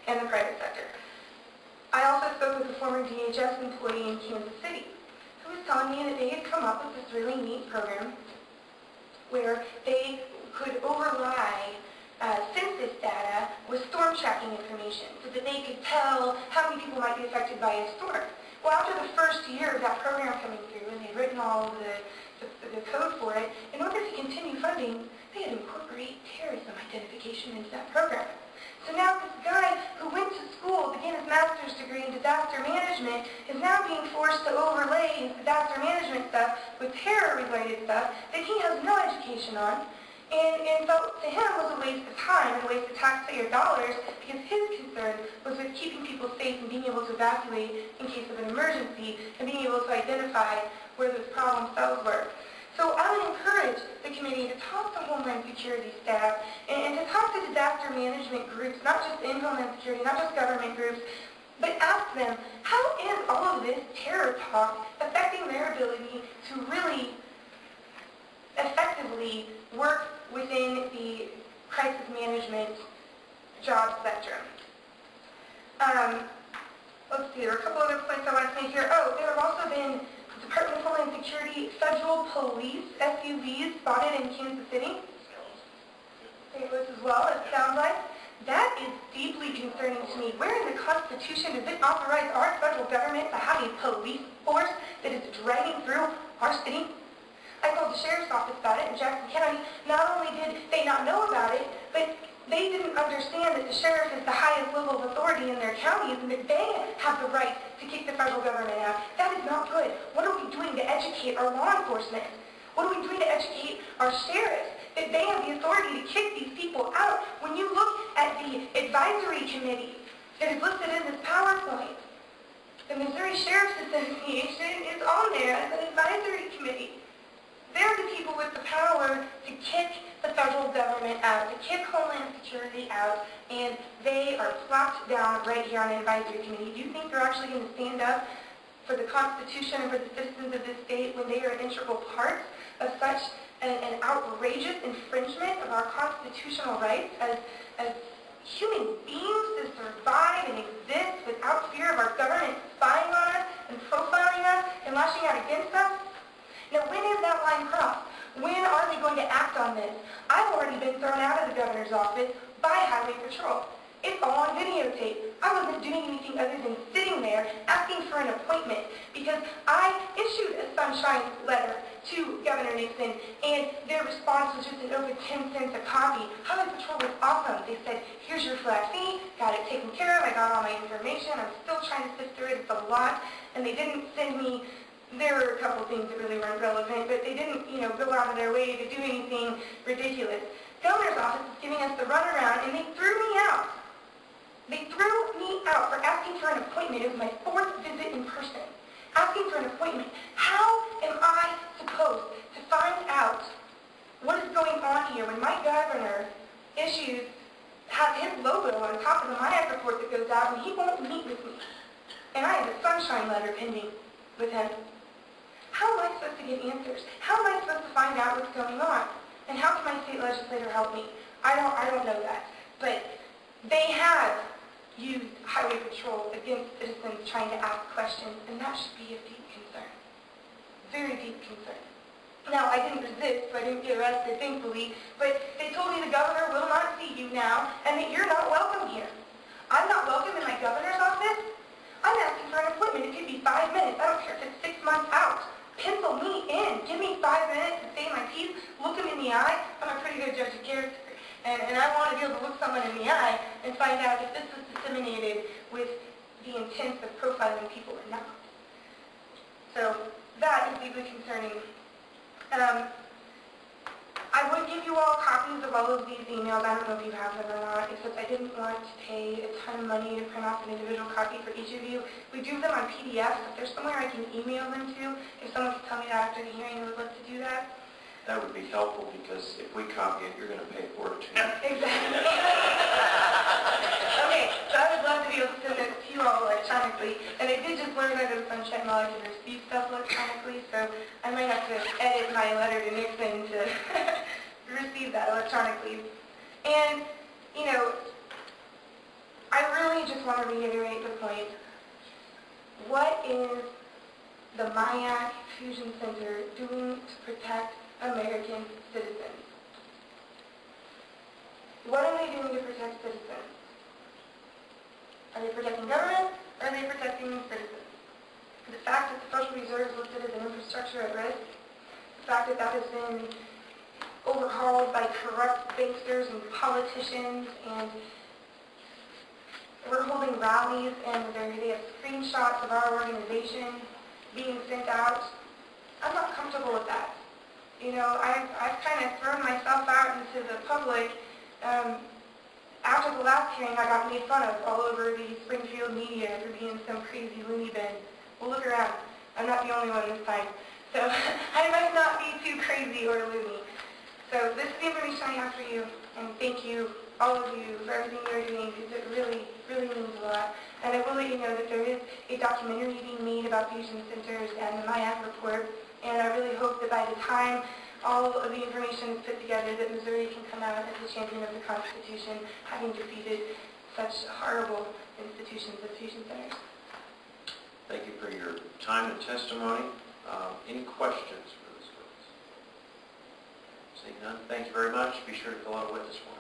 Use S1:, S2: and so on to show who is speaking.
S1: and the private sector. I also spoke with a former DHS employee in Kansas City who was telling me that they had come up with this really neat program where they could overlay census data with storm tracking information so that they could tell how many people might be affected by a storm. Well, after the first year of that program coming through, and they'd written all of the code for it, in order to continue funding, they had to incorporate terrorism identification into that program. So now this guy who went to school, began his master's degree in disaster management, is now being forced to overlay his disaster management stuff with terror-related stuff that he has no education on. And so to him was a waste of time and a waste of taxpayer dollars because his concern was with keeping people safe and being able to evacuate in case of an emergency and being able to identify where those problem cells were. So I would encourage the committee to talk to Homeland Security staff and to talk to disaster management groups, not just in Homeland Security, not just government groups, but ask them, how is all of this terror talk affecting their ability to really effectively work within the crisis management job spectrum? Let's see, there are a couple other points I want to make here. Oh, there have also been Department of Homeland Security Federal Police SUVs spotted in Kansas City. St. Louis as well, it sounds like. That is deeply concerning to me. Where in the Constitution does it authorize our federal government to have a police force that is driving through our city? I called the sheriff's office about it in Jackson County. Not only did they not know about it, but they didn't understand that the sheriff is the highest level of authority in their counties and that they have the right to kick the federal government out. That is not good. What are we doing to educate our law enforcement? What are we doing to educate our sheriffs that they have the authority to kick these people out? When you look at the advisory committee that is listed in this PowerPoint, the Missouri Sheriff's Association is on there as an advisory committee. They're the people with the power to kick the federal government out, to kick Homeland Security out, and they are plopped down right here on the advisory committee. Do you think they're actually going to stand up for the Constitution and for the citizens of this state when they are integral parts of such an outrageous infringement of our constitutional rights as human beings to survive and exist without fear of our government spying on us and profiling us and lashing out against us? Now, when is that line crossed? When are they going to act on this? I've already been thrown out of the governor's office by Highway Patrol. It's all on videotape. I wasn't doing anything other than sitting there asking for an appointment because I issued a sunshine letter to Governor Nixon, and their response was just an over 10 cents a copy. Highway Patrol was awesome. They said, here's your flat fee, got it taken care of, I got all my information, I'm still trying to sift through it, it's a lot, and they didn't send me. There were a couple things that really weren't relevant, but they didn't, go out of their way to do anything ridiculous. Governor's office is giving us the runaround, and they threw me out. They threw me out for asking for an appointment. It was my 4th visit in person. Asking for an appointment. How am I supposed to find out what is going on here when my governor has his logo on top of the MIAC report that goes out, and he won't meet with me? And I have a sunshine letter pending with him. How am I supposed to get answers? How am I supposed to find out what's going on? And how can my state legislator help me? I don't know that. But they have used Highway Patrol against citizens trying to ask questions, and that should be a deep concern. Very deep concern. Now, I didn't resist, so I didn't get arrested, thankfully, but they told me the governor will not see you now, and that you're not welcome here. I'm not welcome in my governor's office? I'm asking for an appointment. It could be 5 minutes. I don't care if it's 6 months out. Pencil me in. Give me 5 minutes to say my piece, look them in the eye. I'm a pretty good judge of character. And I want to be able to look someone in the eye and find out if this was disseminated with the intent of profiling people or not. So that is deeply concerning. I would give you all copies of all of these emails. I don't know if you have them or not, except I didn't want to pay a ton of money to print off an individual copy for each of you. We do them on PDF. If there's somewhere I can email them to, if someone could tell me that after the hearing, I would love to do that.
S2: That would be helpful because if we copy it, you're going to pay for it too.
S1: Exactly. Okay, so I would love to be able to send this to you all electronically. And I did just learn under the sunshine law I can receive stuff electronically, so I might have to edit my letter to Nixon to receive that electronically. And, I really just want to reiterate the point. What is the Mayak Fusion Center doing to protect American citizens? What are they doing to protect citizens? Are they protecting government, or are they protecting citizens? The fact that the Federal Reserve is listed as an infrastructure at risk, the fact that that has been overhauled by corrupt banksters and politicians, and we're holding rallies and they have screenshots of our organization being sent out. I'm not comfortable with that. You know, I've kind of thrown myself out into the public. After the last hearing, I got made fun of all over the Springfield media for being some crazy loony bin. Well, look around. I'm not the only one this time. So I might not be too crazy or loony. So this is the information I have for you, and thank you, all of you, for everything you're doing, because it really, really means a lot. And I will let you know that there is a documentary being made about fusion centers and the Mayak report, and I really hope that by the time all of the information is put together, that Missouri can come out as the champion of the Constitution, having defeated such horrible institutions as fusion centers.
S2: Thank you for your time and testimony. Any questions for this witness? Seeing none, thank you very much. Be sure to fill out a witness form.